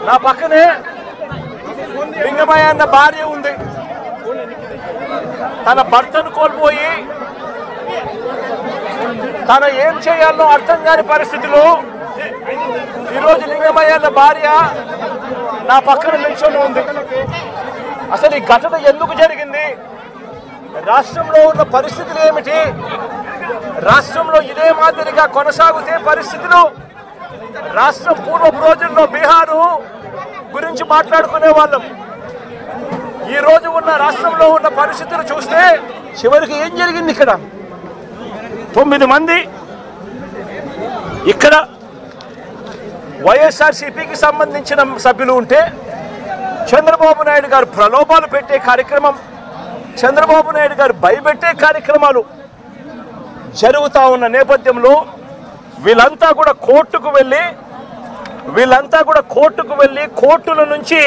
నా పక్కనే లింగమయ్య అన్న భార్య ఉంది. తన భర్తను కోల్పోయి తను ఏం చేయాలో అర్థం కాని పరిస్థితిలో ఈరోజు లింగమయ్య అన్న భార్య నా పక్కన నిల్చొని ఉంది. అసలు ఈ ఘటన ఎందుకు జరిగింది, రాష్ట్రంలో ఉన్న పరిస్థితులు ఏమిటి, రాష్ట్రంలో ఇదే మాదిరిగా కొనసాగుతే పరిస్థితులు రాష్ట్రం పూర్వపు రోజుల్లో బీహారు గురించి మాట్లాడుకునే వాళ్ళం. ఈ రోజు ఉన్న రాష్ట్రంలో ఉన్న పరిస్థితులు చూస్తే చివరికి ఏం జరిగింది, ఇక్కడ 9 మంది ఇక్కడ వైఎస్ఆర్సీపీకి సంబంధించిన సభ్యులు ఉంటే చంద్రబాబు నాయుడు గారు ప్రలోభాలు పెట్టే కార్యక్రమం, చంద్రబాబు నాయుడు గారు భయపెట్టే కార్యక్రమాలు జరుగుతూ ఉన్న నేపథ్యంలో వీళ్ళంతా కూడా కోర్టుకు వెళ్ళి కోర్టుల నుంచి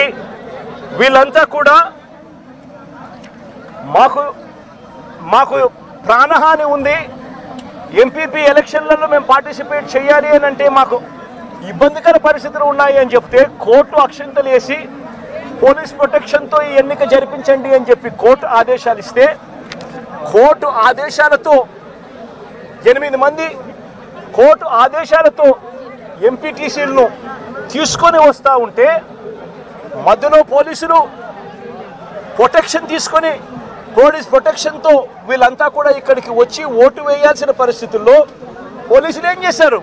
వీళ్ళంతా కూడా మాకు ప్రాణహాని ఉంది, ఎంపీపీ ఎలక్షన్లలో మేము పార్టిసిపేట్ చేయాలి అని అంటే మాకు ఇబ్బందికర పరిస్థితులు ఉన్నాయి అని చెప్తే కోర్టు అక్షంతలు వేసి పోలీస్ ప్రొటెక్షన్తో ఈ ఎన్నిక జరిపించండి అని చెప్పి కోర్టు ఆదేశాలు ఇస్తే కోర్టు ఆదేశాలతో 8 మంది కోర్టు ఆదేశాలతో ఎంపీటీసీలను తీసుకొని వస్తూ ఉంటే మధ్యలో పోలీసులు ప్రొటెక్షన్ తీసుకొని పోలీస్ ప్రొటెక్షన్తో వీళ్ళంతా కూడా ఇక్కడికి వచ్చి ఓటు వేయాల్సిన పరిస్థితుల్లో పోలీసులు ఏం చేశారు,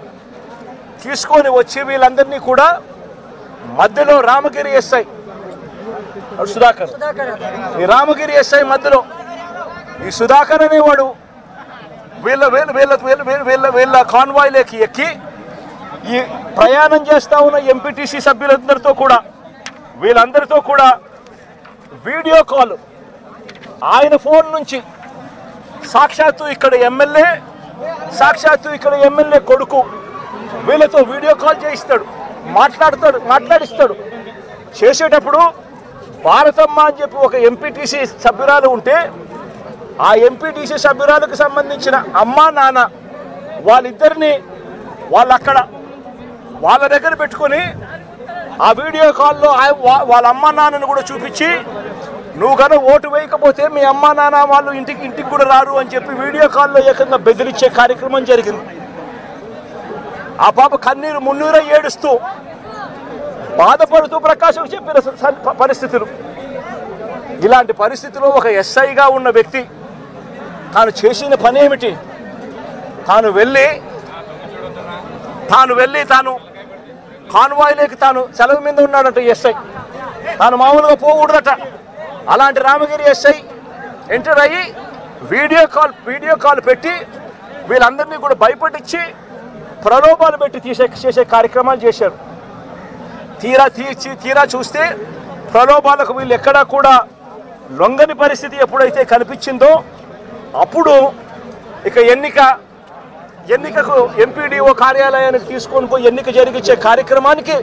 తీసుకొని వచ్చి వీళ్ళందరినీ కూడా మధ్యలో రామగిరి ఎస్ఐ సుధాకర్, ఈ రామగిరి ఎస్ఐ మధ్యలో ఈ సుధాకర్ అనేవాడు వీళ్ళ కాన్వాయ్లోకి ఎక్కి ఈ ప్రయాణం చేస్తూ ఉన్న ఎంపీటీసీ సభ్యులందరితో కూడా వీళ్ళందరితో కూడా వీడియో కాల్ ఆయన ఫోన్ నుంచి సాక్షాత్తు ఇక్కడ ఎమ్మెల్యే కొడుకు వీళ్ళతో వీడియో కాల్ చేయిస్తాడు, మాట్లాడిస్తాడు. చేసేటప్పుడు భారతమ్మ అని చెప్పి ఒక ఎంపీటీసీ సభ్యురాలు ఉంటే ఆ ఎంపీటీసీ సభ్యురాలకు సంబంధించిన అమ్మా నాన్న వాళ్ళిద్దరిని వాళ్ళ దగ్గర పెట్టుకొని ఆ వీడియో కాల్లో వాళ్ళ అమ్మా నాన్నను కూడా చూపించి నువ్వు కనుక ఓటు వేయకపోతే మీ అమ్మా నాన్న వాళ్ళు ఇంటికి కూడా రారు అని చెప్పి వీడియో కాల్లో ఏకంగా బెదిరించే కార్యక్రమం జరిగింది. ఆ పాప కన్నీరు మున్నీరు ఏడుస్తూ బాధపడుతూ ప్రకాశం చెప్పిన పరిస్థితులు. ఇలాంటి పరిస్థితిలో ఒక ఎస్ఐగా ఉన్న వ్యక్తి తాను చేసిన పని ఏమిటి, తాను కాన్వాయ్లోకి తాను సెలవు మీద ఉన్నాడట ఎస్ఐ, తాను మామూలుగా పోకూడదట. అలాంటి రామగిరి ఎస్ఐ ఎంటర్ అయ్యి వీడియో కాల్ పెట్టి వీళ్ళందరినీ కూడా భయపడిచ్చి ప్రలోభాలు పెట్టి చేసే కార్యక్రమాలు చేశారు. తీరా చూస్తే ప్రలోభాలకు వీళ్ళు ఎక్కడా కూడా లొంగని పరిస్థితి ఎప్పుడైతే కనిపించిందో అప్పుడు ఇక ఎన్నికకు ఎంపీడీఓ కార్యాలయానికి తీసుకొని పోయి ఎన్నిక జరిగించే కార్యక్రమానికి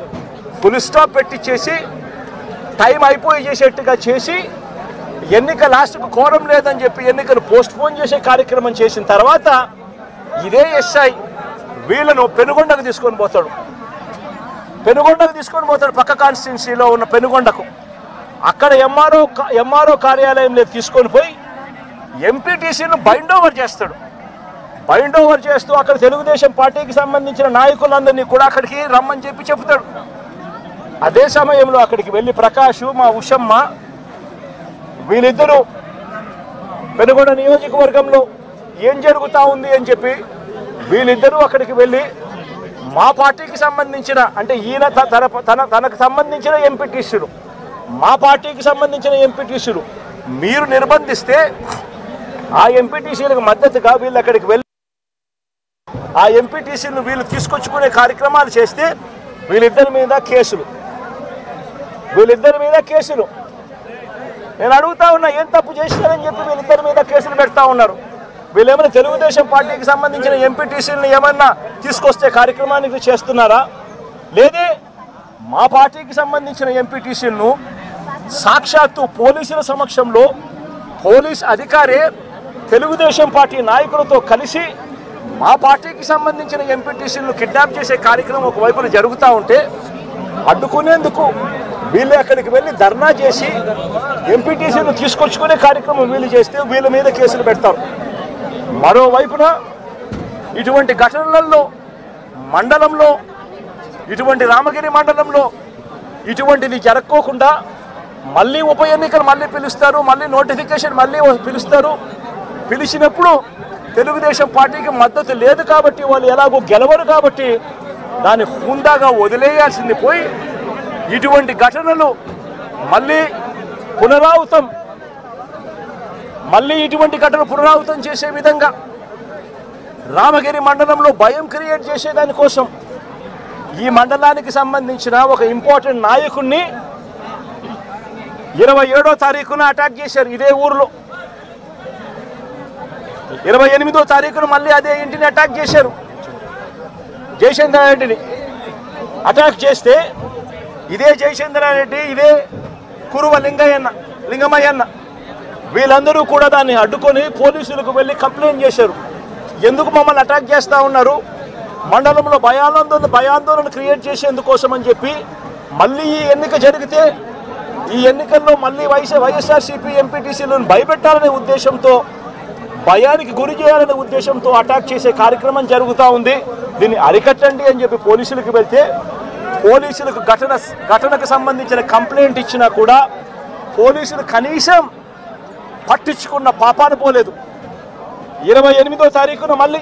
ఫుల్ స్టాప్ పెట్టించేసి టైం అయిపోయి చేసేట్టుగా చేసి ఎన్నిక లాస్ట్కు కోరం లేదని చెప్పి ఎన్నికను పోస్ట్పోన్ చేసే కార్యక్రమం చేసిన తర్వాత ఇదే ఎస్ఐ వీళ్ళను పెనుగొండకు తీసుకొని పోతాడు. పక్క కాన్స్టిట్యున్సీలో ఉన్న పెనుగొండకు. అక్కడ ఎంఆర్ఓ కార్యాలయంలో తీసుకొని పోయి ఎంపీటీసీను బైండ్ ఓవర్ చేస్తూ అక్కడ తెలుగుదేశం పార్టీకి సంబంధించిన నాయకులందరినీ కూడా అక్కడికి రమ్మని చెప్పి చెప్తాడు. అదే సమయంలో అక్కడికి వెళ్ళి ప్రకాష్, మా ఉషమ్మ వీళ్ళిద్దరూ పెనుగొండ నియోజకవర్గంలో ఏం జరుగుతూ ఉంది అని చెప్పి వీళ్ళిద్దరూ అక్కడికి వెళ్ళి మా పార్టీకి సంబంధించిన అంటే ఈయన తనకు సంబంధించిన ఎంపీటీసీలు, మా పార్టీకి సంబంధించిన ఎంపీటీసీలు మీరు నిర్బంధిస్తే ఆ ఎంపీటీసీలకు మద్దతుగా వీళ్ళు అక్కడికి వెళ్ళి ఆ ఎంపీటీసీలను వీళ్ళు తీసుకొచ్చుకునే కార్యక్రమాలు చేస్తే వీళ్ళిద్దరి మీద కేసులు. నేను అడుగుతా ఉన్నా, ఏం తప్పు చేసినారని చెప్పి వీళ్ళిద్దరి మీద కేసులు పెడతా ఉన్నారు. వీళ్ళు ఏమైనా తెలుగుదేశం పార్టీకి సంబంధించిన ఎంపీటీసీలను ఏమన్నా తీసుకొస్తే కార్యక్రమానికి చేస్తున్నారా, లేదే మా పార్టీకి సంబంధించిన ఎంపీటీసీలను సాక్షాత్తు పోలీసుల సమక్షంలో పోలీస్ అధికారే తెలుగుదేశం పార్టీ నాయకులతో కలిసి మా పార్టీకి సంబంధించిన ఎంపీటీసీలను కిడ్నాప్ చేసే కార్యక్రమం ఒకవైపున జరుగుతూ ఉంటే అడ్డుకునేందుకు వీళ్ళు అక్కడికి వెళ్ళి ధర్నా చేసి ఎంపీటీసీలను తీసుకొచ్చుకునే కార్యక్రమం వీళ్ళు చేస్తే వీళ్ళ మీద కేసులు పెడతారు. మరోవైపున ఇటువంటి ఘటనలలో మండలంలో, ఇటువంటి రామగిరి మండలంలో ఇటువంటిది జరగకోకుండా మళ్ళీ ఉప ఎన్నికలు మళ్ళీ పిలుస్తారు, మళ్ళీ నోటిఫికేషన్ మళ్ళీ పిలుస్తారు. పిలిచినప్పుడు తెలుగుదేశం పార్టీకి మద్దతు లేదు కాబట్టి, వాళ్ళు ఎలాగో గెలవరు కాబట్టి దాన్ని హుందాగా వదిలేయాల్సింది పోయి ఇటువంటి ఘటనలు మళ్ళీ ఇటువంటి ఘటనలు పునరావృతం చేసే విధంగా రామగిరి మండలంలో భయం క్రియేట్ చేసేదానికోసం ఈ మండలానికి సంబంధించిన ఒక ఇంపార్టెంట్ నాయకుడిని 27వ తారీఖున అటాక్ చేశారు ఇదే ఊర్లో. 28వ తారీఖున మళ్ళీ అదే ఇంటిని అటాక్ చేశారు. జయచంద్రారెడ్డిని అటాక్ చేస్తే ఇదే జయచంద్రారెడ్డి, ఇదే కురువ లింగమయ్యన్న వీళ్ళందరూ కూడా దాన్ని అడ్డుకొని పోలీసులకు వెళ్ళి కంప్లైంట్ చేశారు. ఎందుకు మమ్మల్ని అటాక్ చేస్తూ ఉన్నారు, మండలంలో భయాందోళన క్రియేట్ చేసేందుకోసం అని చెప్పి మళ్ళీ ఈ ఎన్నిక జరిగితే ఈ ఎన్నికల్లో మళ్ళీ వైఎస్ఆర్సీపీ ఎంపీటీసీలను భయపెట్టాలనే ఉద్దేశంతో, భయానికి గురి చేయాలనే ఉద్దేశంతో అటాక్ చేసే కార్యక్రమం జరుగుతూ ఉంది. దీన్ని అరికట్టండి అని చెప్పి పోలీసులకు వెళ్తే పోలీసులకు ఘటనకు సంబంధించిన కంప్లైంట్ ఇచ్చినా కూడా పోలీసులు కనీసం పట్టించుకున్న పాపాన పోలేదు. 28వ తారీఖున మళ్ళీ